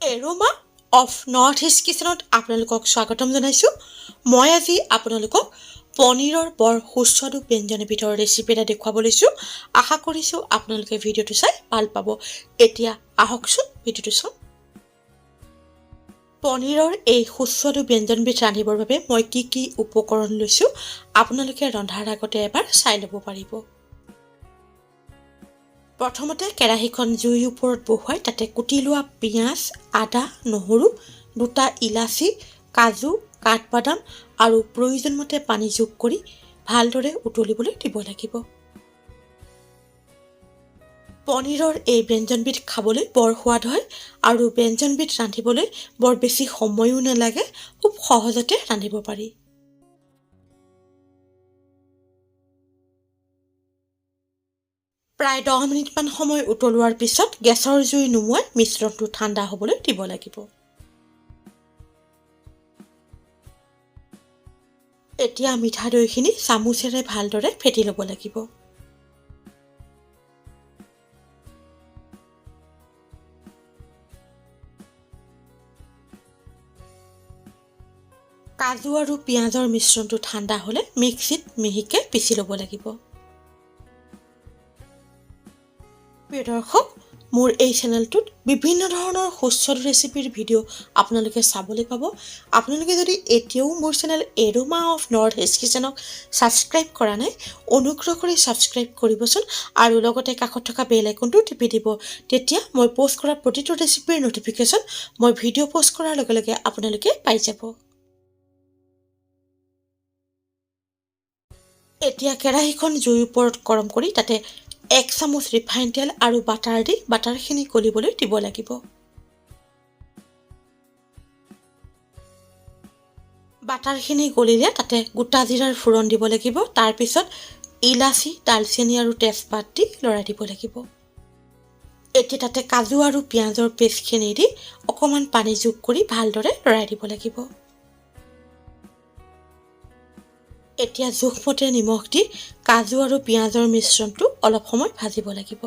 Aroma of North east কিচেনত আপোনালোকক স্বাগতম জনাইছোঁ। মই আজি আপোনালোকক পনীৰৰ বৰ সুস্বাদু ব্যঞ্জন এবিধৰ ৰেচিপি এটা দেখুৱাব লৈছোঁ। আশা কৰিছোঁ আপোনালোকে ভিডিঅ'টো চাই ভাল পাব। এতিয়া আহকচোন ভিডিঅ'টো চাওঁ। পনীৰৰ এই সুস্বাদু ব্যঞ্জনবিধ ৰান্ধিবৰ বাবে মই কি উপকৰণ লৈছোঁ আপোনালোকে ৰন্ধাৰ আগতে এবাৰ চাই ল'ব পাৰিব। প্ৰথমতে কেৰাহীখন জুইৰ ওপৰত বহুৱাই তাতে কুটি লোৱা পিঁয়াজ, আদা, নহৰু, দুটা ইলাচি, কাজু, কাঠবাদাম আৰু প্ৰয়োজনমতে পানী যোগ কৰি ভালদৰে উতলিবলৈ দিব লাগিব। পনীৰৰ এই ব্যঞ্জনবিধ খাবলৈ বৰ সোৱাদ হয় আৰু ব্যঞ্জনবিধ ৰান্ধিবলৈ বৰ বেছি সময়ো নালাগে, খুব সহজতে ৰান্ধিব পাৰি। প্ৰায় 10 মিনিটমান সময় উতলোৱাৰ পিছত গেছৰ জুই নুমুৱাই মিশ্ৰণটো ঠাণ্ডা হ'বলৈ দিব লাগিব। এতিয়া মিঠা দৈখিনি চামুচেৰে ভালদৰে ফেটি ল'ব লাগিব। কাজু আৰু পিঁয়াজৰ মিশ্ৰণটো ঠাণ্ডা হ'লে মিক্সিত মিহিকৈ পিচি ল'ব লাগিব। প্ৰিয় দৰ্শক, মোৰ এই চেনেলটোত বিভিন্ন ধৰণৰ সুস্বাদু ৰেচিপিৰ ভিডিঅ' আপোনালোকে চাবলৈ পাব। আপোনালোকে যদি এতিয়াও মোৰ channel Aroma of North East কিচেনক ছাবস্ক্ৰাইব কৰা নাই, অনুগ্ৰহ কৰি ছাবস্ক্ৰাইব কৰিবচোন আৰু লগতে কাষত থকা বেল আইকনটো টিপি দিব। তেতিয়া মই প'ষ্ট কৰা প্ৰতিটো ৰেচিপিৰ ন'টিফিকেশ্যন মই ভিডিঅ' প'ষ্ট কৰাৰ লগে লগে আপোনালোকে পাই যাব। এতিয়া কেৰাহীখন জুইৰ ওপৰত গৰম কৰি তাতে 1 চামুচ ৰিফাইন তেল আৰু বাটাৰ দি বাটাৰখিনি গলিবলৈ দিব লাগিব। বাটাৰখিনি গলিলে তাতে গোটা জিৰাৰ ফোৰণ দিব লাগিব। তাৰপিছত ইলাচি, ডালচেনি আৰু তেজপাত দি লৰাই দিব লাগিব। এতিয়া তাতে কাজু আৰু পিঁয়াজৰ পেষ্টখিনি দি অকণমান পানী যোগ কৰি ভালদৰে লৰাই দিব লাগিব। এতিয়া জোখমতে নিমখ দি কাজু আৰু পিঁয়াজৰ মিশ্ৰণটো অলপ সময় ভাজিব লাগিব।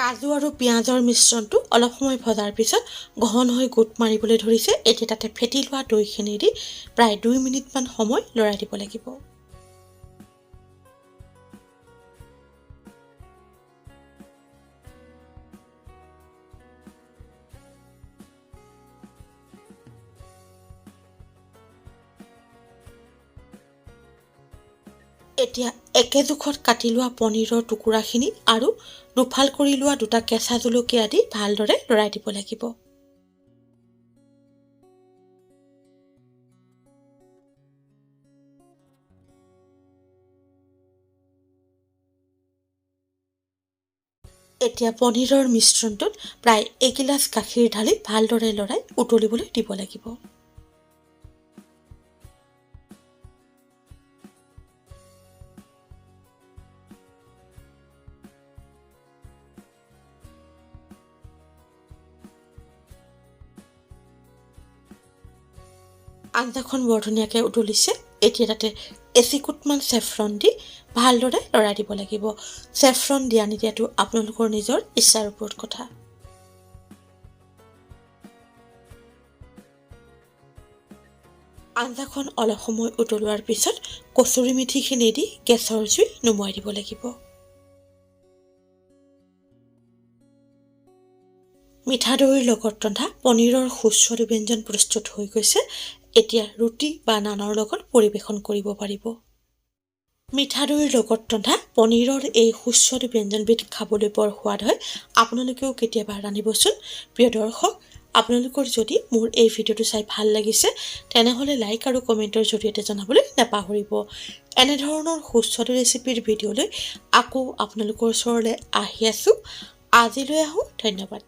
কাজু আৰু পিঁয়াজৰ মিশ্ৰণটো অলপ সময় ভজাৰ পিছত ঘন হৈ গোট মাৰিবলৈ ধৰিছে। এতিয়া তাতে ফেটি লোৱা দৈখিনি দি প্ৰায় 2 মিনিটমান সময় লৰাই দিব লাগিব। এতিয়া একে জোখত কাটি লোৱা পনীৰৰ টুকুৰাখিনি আৰু দুফাল কৰি লোৱা দুটা কেঁচা জলকীয়া দি ভালদৰে লৰাই দিব লাগিব। এতিয়া পনীৰৰ মিশ্ৰণটোত প্ৰায় 1 গিলাচ গাখীৰ ঢালি ভালদৰে লৰাই উতলিবলৈ দিব লাগিব। আঞ্জাখন বৰ ধুনীয়াকৈ উতলিছে। এতিয়া তাতে এচিকুটমান চেফ্ৰন দি ভালদৰে লৰাই দিব লাগিব। চেফ্ৰন দিয়া নিদিয়াটো আপোনালোকৰ নিজৰ ইচ্ছাৰ ওপৰত কথা। আঞ্জাখন অলপ সময় উতলোৱাৰ পিছত কচুৰি মেথিখিনি দি গেছৰ জুই নুমুৱাই দিব লাগিব। মিঠা দৈৰ লগত ৰন্ধা পনীৰৰ সুস্বাদু ব্যঞ্জন প্ৰস্তুত হৈ গৈছে। এতিয়া ৰুটি বা নানৰ লগত পৰিৱেশন কৰিব পাৰিব। মিঠা দৈৰ লগত ৰন্ধা পনীৰৰ এই সুস্বাদু ব্যঞ্জনবিধ খাবলৈ বৰ সোৱাদ হয়। আপোনালোকেও কেতিয়াবা ৰান্ধিবচোন। প্ৰিয় দৰ্শক, আপোনালোকৰ যদি মোৰ এই ভিডিঅ'টো চাই ভাল লাগিছে তেনেহ'লে লাইক আৰু কমেণ্টৰ জৰিয়তে জনাবলৈ নাপাহৰিব। এনেধৰণৰ সুস্বাদু ৰেচিপিৰ ভিডিঅ'লৈ আকৌ আপোনালোকৰ ওচৰলৈ আহি আছোঁ। আজিলৈ আহোঁ, ধন্যবাদ।